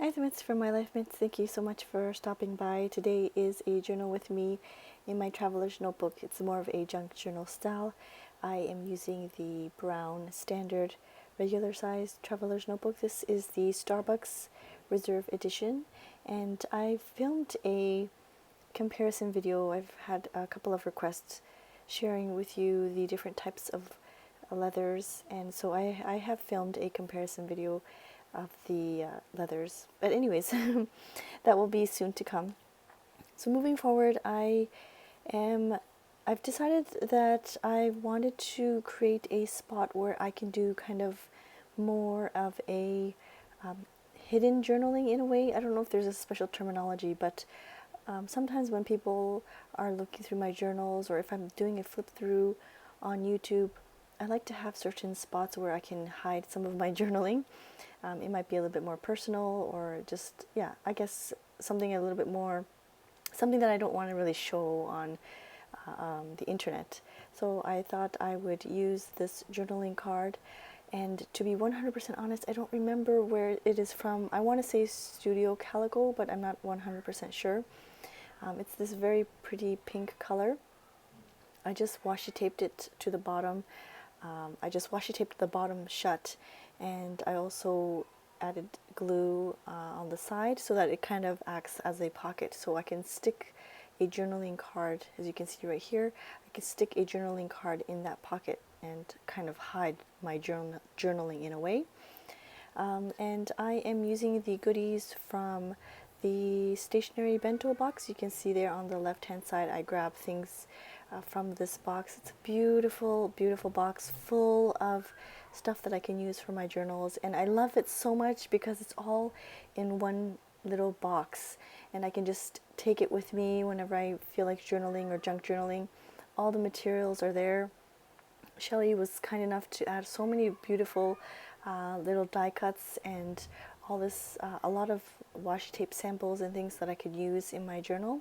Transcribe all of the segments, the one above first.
Hi, the Myths from My Life Myths. Thank you so much for stopping by. Today is a journal with me in my traveler's notebook. It's more of a junk journal style. I am using the brown standard regular size traveler's notebook. This is the Starbucks Reserve Edition, and I filmed a comparison video. I've had a couple of requests sharing with you the different types of leathers, and so I have filmed a comparison video of the leathers. But anyways, that will be soon to come. So moving forward, I've decided that I wanted to create a spot where I can do kind of more of a hidden journaling in a way. I don't know if there's a special terminology, but sometimes when people are looking through my journals, or if I'm doing a flip through on YouTube, I like to have certain spots where I can hide some of my journaling. It might be a little bit more personal, or just, yeah, I guess something a little bit more, something that I don't want to really show on the internet. So I thought I would use this journaling card. And to be 100% honest, I don't remember where it is from. I want to say Studio Calico, but I'm not 100% sure. It's this very pretty pink color. I just washi taped it to the bottom. I just washi taped the bottom shut, and I also added glue on the side so that it kind of acts as a pocket, so I can stick a journaling card. As you can see right here, I can stick a journaling card in that pocket and kind of hide my journaling in a way. And I am using the goodies from the stationery bento box. You can see there on the left hand side I grabbed things from this box. It's a beautiful, beautiful box full of stuff that I can use for my journals, and I love it so much because it's all in one little box, and I can just take it with me whenever I feel like journaling or junk journaling. All the materials are there. Shelly was kind enough to add so many beautiful little die cuts and all this, a lot of washi tape samples and things that I could use in my journal.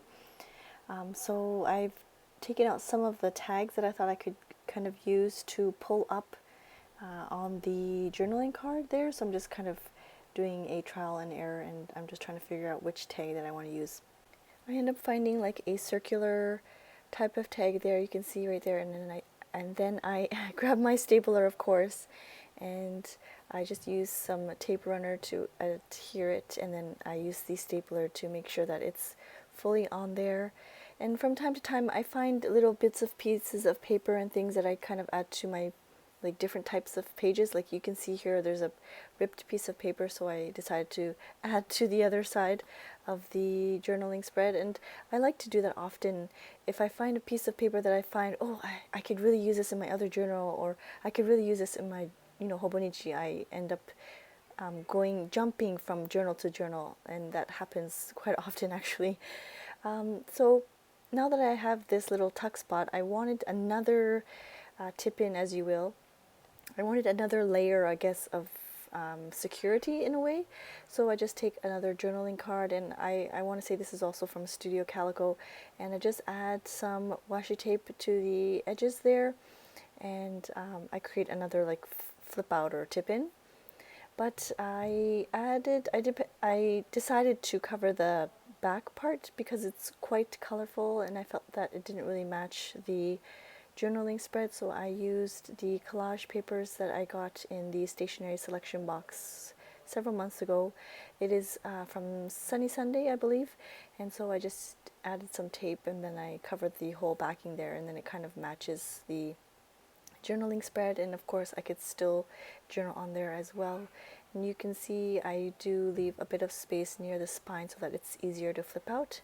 So I've taken out some of the tags that I thought I could kind of use to pull up on the journaling card there. So I'm just kind of doing a trial and error, and I'm just trying to figure out which tag that I want to use. I end up finding like a circular type of tag there, you can see right there, and then I grab my stapler, of course, and I just use some tape runner to adhere it, and then I use the stapler to make sure that it's fully on there. And from time to time I find little bits of pieces of paper and things that I kind of add to my like different types of pages. Like you can see here there's a ripped piece of paper, so I decided to add to the other side of the journaling spread. And I like to do that often. If I find a piece of paper that I find, oh, I could really use this in my other journal, or I could really use this in my, hobonichi, I end up jumping from journal to journal, and that happens quite often actually. So now that I have this little tuck spot, I wanted another tip-in, as you will. I wanted another layer, I guess, of security in a way. So I just take another journaling card, and I want to say this is also from Studio Calico, and I just add some washi tape to the edges there, and I create another like flip out or tip in. But I decided to cover the back part because it's quite colorful, and I felt that it didn't really match the journaling spread, so I used the collage papers that I got in the stationery selection box several months ago. It is from Sunny Sunday, I believe, and so I just added some tape, and then I covered the whole backing there, and then it kind of matches the journaling spread. And of course I could still journal on there as well. And you can see I do leave a bit of space near the spine so that it's easier to flip out.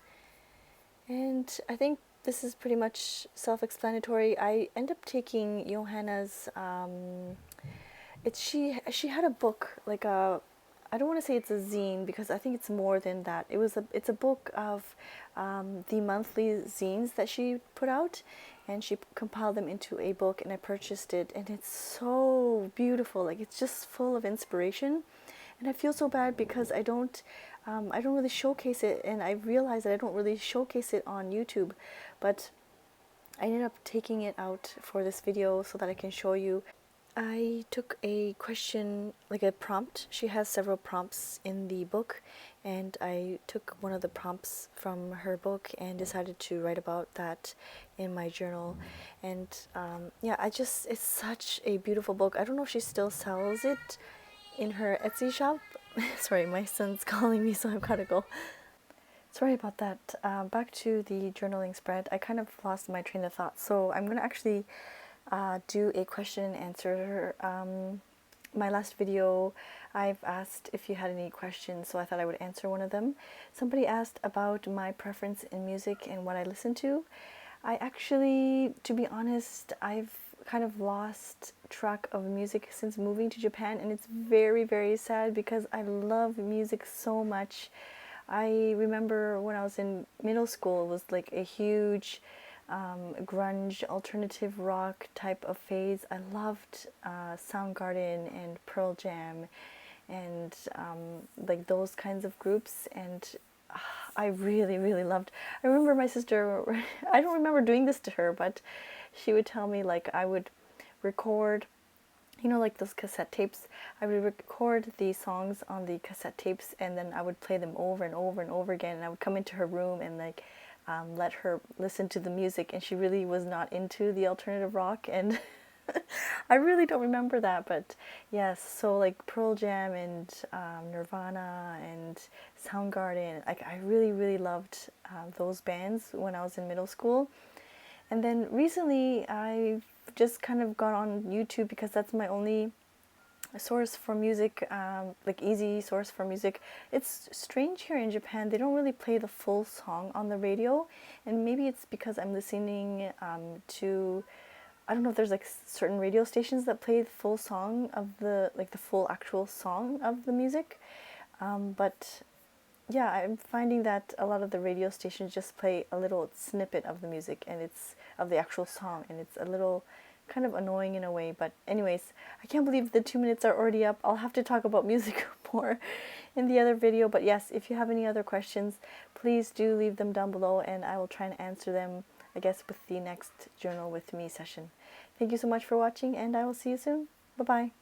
And I think this is pretty much self-explanatory. I end up taking Johanna's, she had a book, like I don't want to say it's a zine because I think it's more than that. It's a book of the monthly zines that she put out, and she compiled them into a book, and I purchased it, and it's so beautiful. Like, it's just full of inspiration. And I feel so bad because I don't really showcase it, and I realize that I don't really showcase it on YouTube, but I ended up taking it out for this video so that I can show you. I took a question, like a prompt. She has several prompts in the book, and I took one of the prompts from her book and decided to write about that in my journal. And yeah, it's such a beautiful book. I don't know if she still sells it in her Etsy shop. Sorry, my son's calling me, so I've got to go. Sorry about that. Back to the journaling spread. I kind of lost my train of thought, so I'm going to actually do a question and answer. My last video, I've asked if you had any questions, so I thought I would answer one of them. Somebody asked about my preference in music and what I listen to. I actually, to be honest, I've kind of lost track of music since moving to Japan, and it's very, very sad because I love music so much. I remember when I was in middle school, it was like a huge grunge, alternative rock type of phase. I loved Soundgarden and Pearl Jam and like those kinds of groups, and I really, really loved. I remember my sister, I don't remember doing this to her, but she would tell me like I would record, you know, like those cassette tapes. I would record the songs on the cassette tapes, and then I would play them over and over and over again. And I would come into her room and like let her listen to the music, and she really was not into the alternative rock, and I really don't remember that. But yes, so like Pearl Jam and Nirvana and Soundgarden, like I really, really loved those bands when I was in middle school. And then recently, I've just kind of got on YouTube because that's my only source for music, like easy source for music. It's strange here in Japan, they don't really play the full song on the radio, and maybe it's because I'm listening to, I don't know if there's like certain radio stations that play the full song of the, like the full actual song of the music, but yeah, I'm finding that a lot of the radio stations just play a little snippet of the music, and it's of the actual song, and it's a little kind of annoying in a way. But anyways, I can't believe the 2 minutes are already up. I'll have to talk about music more in the other video. But yes, if you have any other questions, please do leave them down below, and I will try and answer them, I guess, with the next journal with me session. Thank you so much for watching, and I will see you soon. Bye bye.